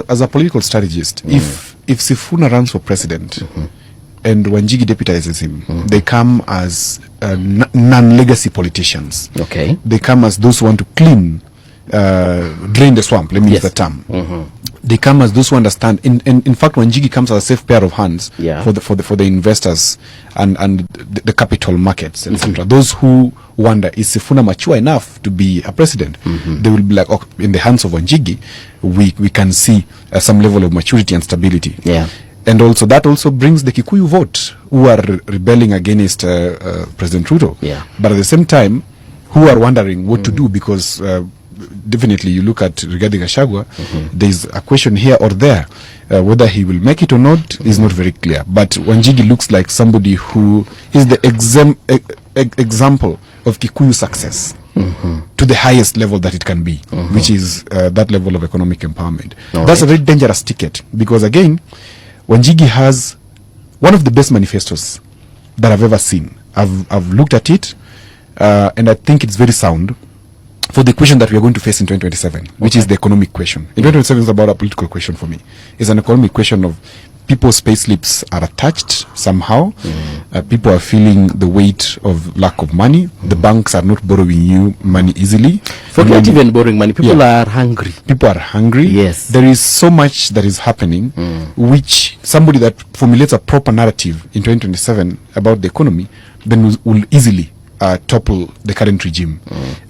As a political strategist, if Sifuna runs for president and Wanjigi deputizes him, they come as non-legacy politicians. Okay. They come as those who want to drain the swamp, let me use the term. They come as those who understand. In fact, Wanjigi comes as a safe pair of hands for the investors and the capital markets, etc. Those who wonder, is Sifuna mature enough to be a president? They will be like, oh, in the hands of Wanjigi, we can see some level of maturity and stability. And also that also brings the Kikuyu vote, who are rebelling against President Ruto. But at the same time, who are wondering what to do, because definitely you look at Rigathi Gachagua, there's a question here or there. Whether he will make it or not is not very clear. But Wanjigi looks like somebody who is the example of Kikuyu success to the highest level that it can be, which is that level of economic empowerment. That's a very dangerous ticket, because again, Wanjigi has one of the best manifestos that I've ever seen. I've looked at it, and I think it's very sound for the question that we are going to face in 2027, which is the economic question. In 2027 is about a political question for me. It's an economic question of people's pay slips are attached somehow. People are feeling the weight of lack of money. The banks are not borrowing you money easily. Forget even borrowing money. People are hungry. People are hungry. Yes. There is so much that is happening, which somebody that formulates a proper narrative in 2027 about the economy then will easily topple the current regime.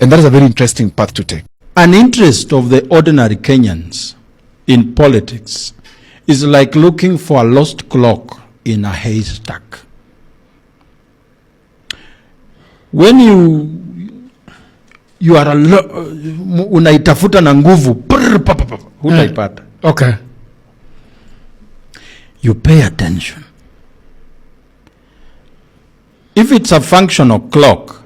And that is a very interesting path to take. An interest of the ordinary Kenyans in politics is like looking for a lost clock in a haystack. When you are unaitafuta na nguvu, hutaipata. Okay. You pay attention. If it's a functional clock,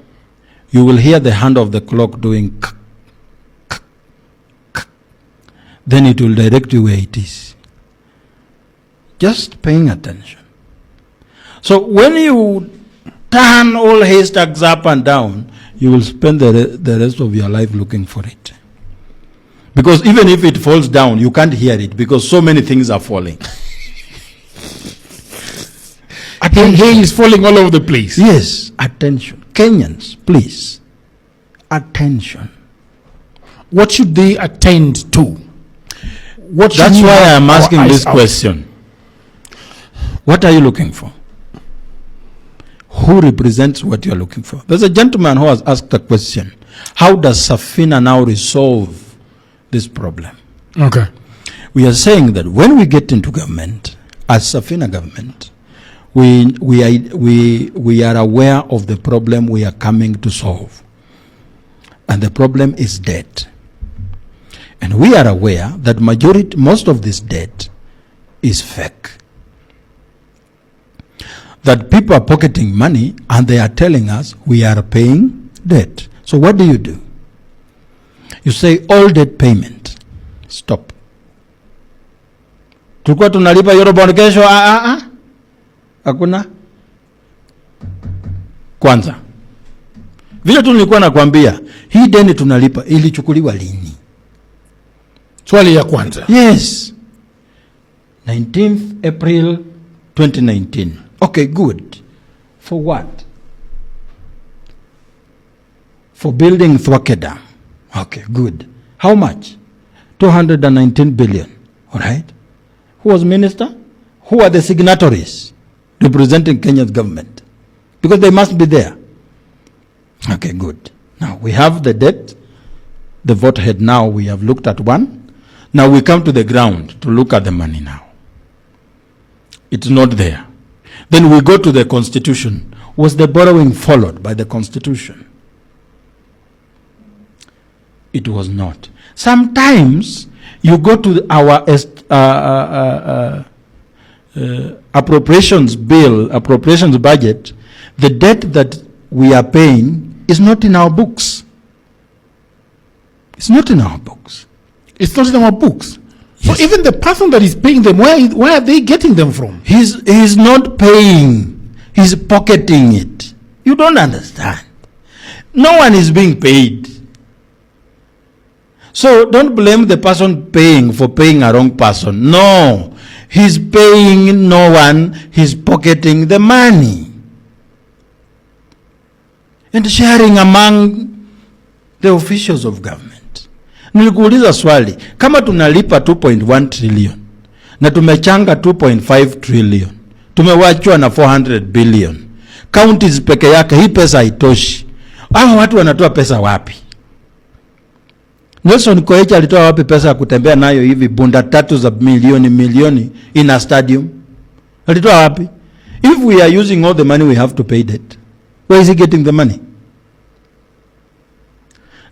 you will hear the hand of the clock doing k, k, k. Then it will direct you where it is. Just paying attention. So when you turn all haystacks up and down, you will spend the rest of your life looking for it. Because even if it falls down, you can't hear it, because so many things are falling. Hay is falling all over the place. Yes, attention. Kenyans, please, attention. What should they attend to? That's why I'm asking this question. What are you looking for? Who represents what you're looking for? There's a gentleman who has asked a question. How does Safina now resolve this problem? Okay. We are saying that when we get into government, as Safina government, we are aware of the problem we are coming to solve. And the problem is debt. And we are aware that most of this debt is fake. That people are pocketing money and they are telling us we are paying debt. So what do? You say all debt payment. Stop. Tulikuwa tunalipa Eurobond kesho, hakuna. Kwanza, vile tu nilikuwa nakwambia, hii deni tunalipa ilichukuliwa lini? Swali ya kwanza. Yes. 19th April 2019. Okay, good. For what? For building Thwake Dam. Okay, good. How much? 219 billion. All right. Who was minister? Who are the signatories representing Kenya's government? Because they must be there. Okay, good. Now we have the debt. The vote head now, we have looked at one. Now we come to the ground to look at the money now. It's not there. Then we go to the Constitution. Was the borrowing followed by the Constitution? It was not. Sometimes you go to our appropriations budget, the debt that we are paying is not in our books. It's not in our books. It's not in our books. Yes. So even the person that is paying them, where are they getting them from? He's not paying. He's pocketing it. You don't understand. No one is being paid. So don't blame the person paying for paying a wrong person. No, he's paying no one, he's pocketing the money and sharing among the officials of government. Nilikuuliza swali, kama tunalipa 2.1 trillion na tumechanga 2.5 trillion, tumewachwa na 400 billion, counties peke yake, hii pesa haitoshi. Hao watu wanatoa pesa wapi? Nelson Koech alitoa wapi pesa ya kutembea nayo hivi bunda 3 za milioni in a stadium? Alitoa wapi? If we are using all the money we have to pay debt, where is he getting the money?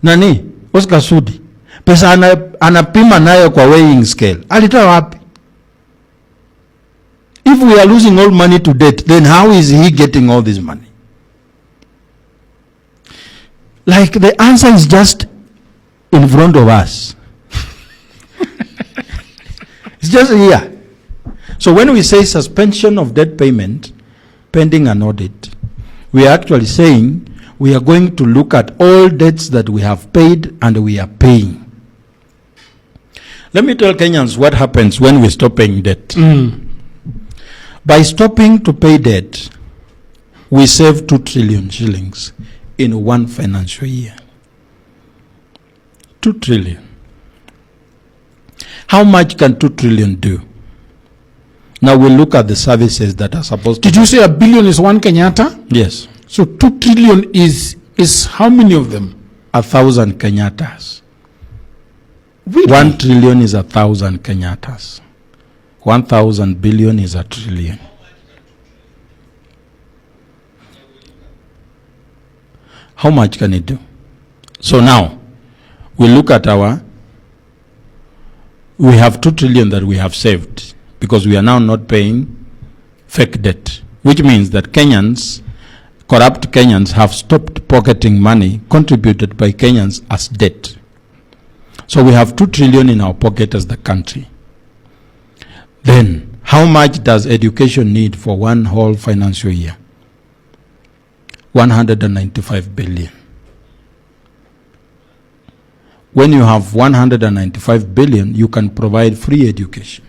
Nani? Oscar Sudi. Pesa anapima nayo kwa weighing scale. Alitoa wapi? If we are losing all money to debt, then how is he getting all this money? Like the answer is just in front of us. It's just here. So when we say suspension of debt payment pending an audit, we are actually saying we are going to look at all debts that we have paid and we are paying. Let me tell Kenyans what happens when we stop paying debt. By stopping to pay debt, we save 2 trillion shillings in one financial year. 2 trillion. How much can 2 trillion do? Now we look at the services that are supposed to. Did you say $1 billion is 1 Kenyatta? Yes. So 2 trillion is how many of them? 1,000 Kenyattas. Really? 1 trillion is 1,000 Kenyattas. 1,000 billion is a trillion. How much can it do? So now, we look at we have 2 trillion that we have saved because we are now not paying fake debt, which means that Kenyans, corrupt Kenyans, have stopped pocketing money contributed by Kenyans as debt. So we have 2 trillion in our pocket as the country. Then, how much does education need for one whole financial year? 195 billion. When you have 195 billion, you can provide free education.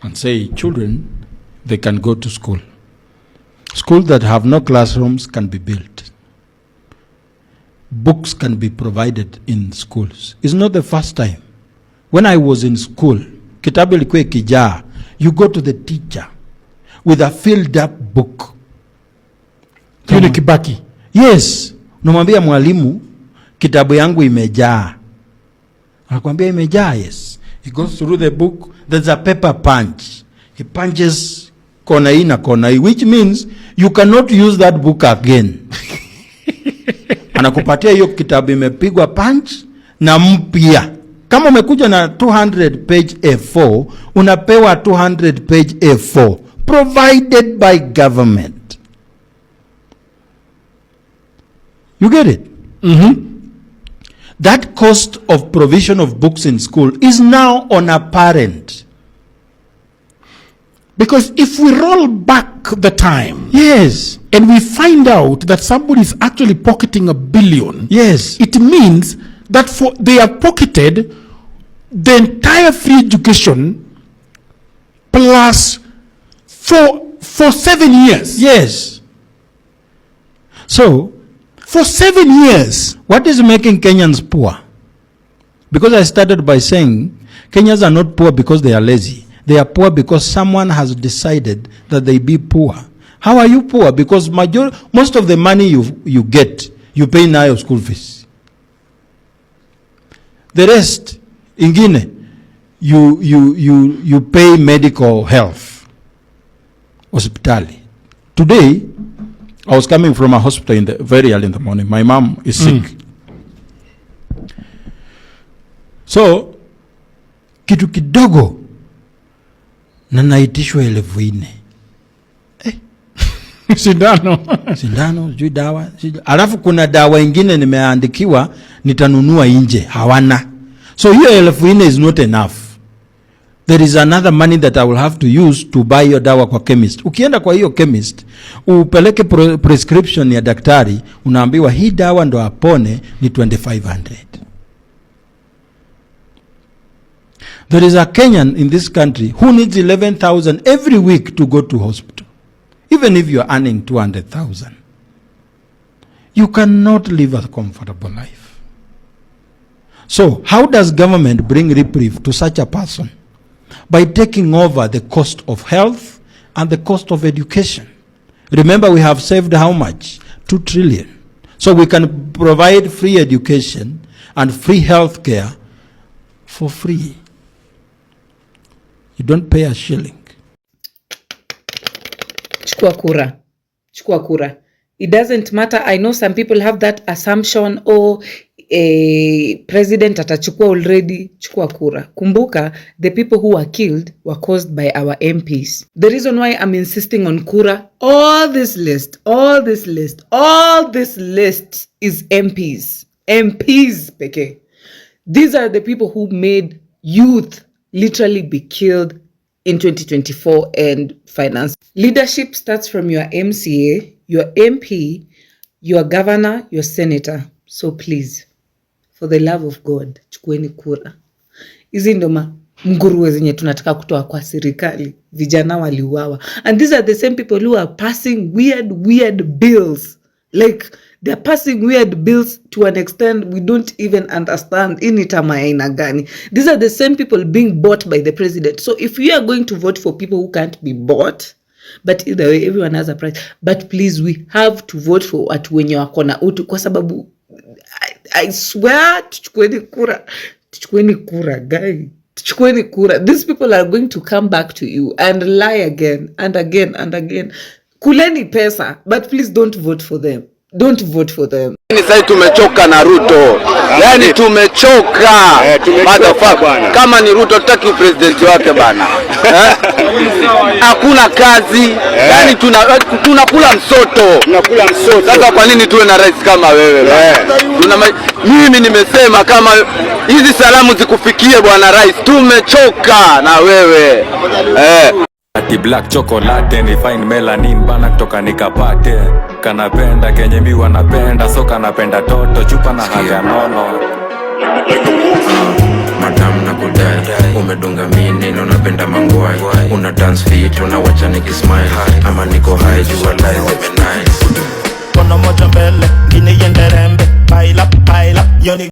And say, children, they can go to school. Schools that have no classrooms can be built. Books can be provided in schools. It's not the first time. When I was in school, kitabu ilikuwa ikijaa, you go to the teacher with a filled up book. Yule Kibaki. Yes. Unamwambia mwalimu, kitabu yangu imejaa. Anakuambia imejaa, yes. He goes through the book, there's a paper punch. He punches kona hii na kona hii, which means you cannot use that book again. Anakupatia hiyo kitabu imepigwa punch na mpya. Kama umekuja na 200 page A4, unapewa 200 page A4 provided by government. You get it? That cost of provision of books in school is now on a parent. Because if we roll back the time, Yes. and we find out that somebody is actually pocketing $1 billion, Yes. it means that they have pocketed the entire free education plus for 7 years. Yes. So, For 7 years. what is making Kenyans poor? Because I started by saying Kenyans are not poor because they are lazy. They are poor because someone has decided that they be poor. How are you poor? Because most of the money you get, you pay now your school fees. The rest, ingine, you pay medical health, hospitali. Today, I was coming from a hospital very early in the morning. My mom is sick. So, kitu kidogo na naitishwa 4,000. Sindano. Sindano, sijui dawa. Alafu kuna dawa ingine nimeandikiwa nitanunua nje, hawana. So hiyo 4,000 is not enough. There is another money that I will have to use to buy your dawa kwa chemist. Ukienda kwa hiyo chemist, upeleke prescription ya daktari, unaambiwa hii dawa ndo apone ni 2,500. There is a Kenyan in this country who needs 11,000 every week to go to hospital. Even if you are earning 200,000. You cannot live a comfortable life. So, how does government bring reprieve to such a person? By taking over the cost of health and the cost of education. Remember, we have saved how much? 2 trillion. So we can provide free education and free health care for free. You don't pay a shilling. Chukua kura. Chukua kura. It doesn't matter. I know some people have that assumption, oh, a president atachukua already. Chukua kura. Kumbuka, the people who were killed were caused by our MPs. The reason why I'm insisting on kura, all this list is MPs. MPs, peke. These are the people who made youth literally be killed in 2024 and finance. Leadership starts from your MCA, your MP, your governor, your senator. So please, for the love of God, chukueni kura. Hizi ndo nguruwe zenye tunataka kutoa kwa serikali. Vijana waliuawa. And these are the same people who are passing weird bills. Like, they're passing weird bills to an extent we don't even understand. These are the same people being bought by the president. So if you are going to vote for people who can't be bought, but either way, everyone has a price. But please, we have to vote for watu wenye wako na utu. Kwa sababu, I swear, tuchukueni kura, guy. Tuchukueni kura. These people are going to come back to you and lie again and again and again. Kuleni pesa, but please don't vote for them. Don't vote for them. Sasa tumechoka na Ruto. Yaani tumechoka. Motherfucker. Kama ni Ruto tutaki president wake bana. Hakuna kazi. Yaani tunakula msoto. Sasa kwa nini tuwe na rais kama wewe? Mimi nimesema kama hizi salamu zikufikie bwana rais, tumechoka na wewe. Ati black chocolate ni fine melanin bana kutoka nikapate. Kanapenda kenye mi wanapenda, so kanapenda toto chupa na haga nono. Madam na kudai, umedunga mini na unapenda mangwai. Una dance fit, unawacha nikismile. Ama niko high, jua lies nice. Kono moja mbele, gine yenderembe. Baila, yoni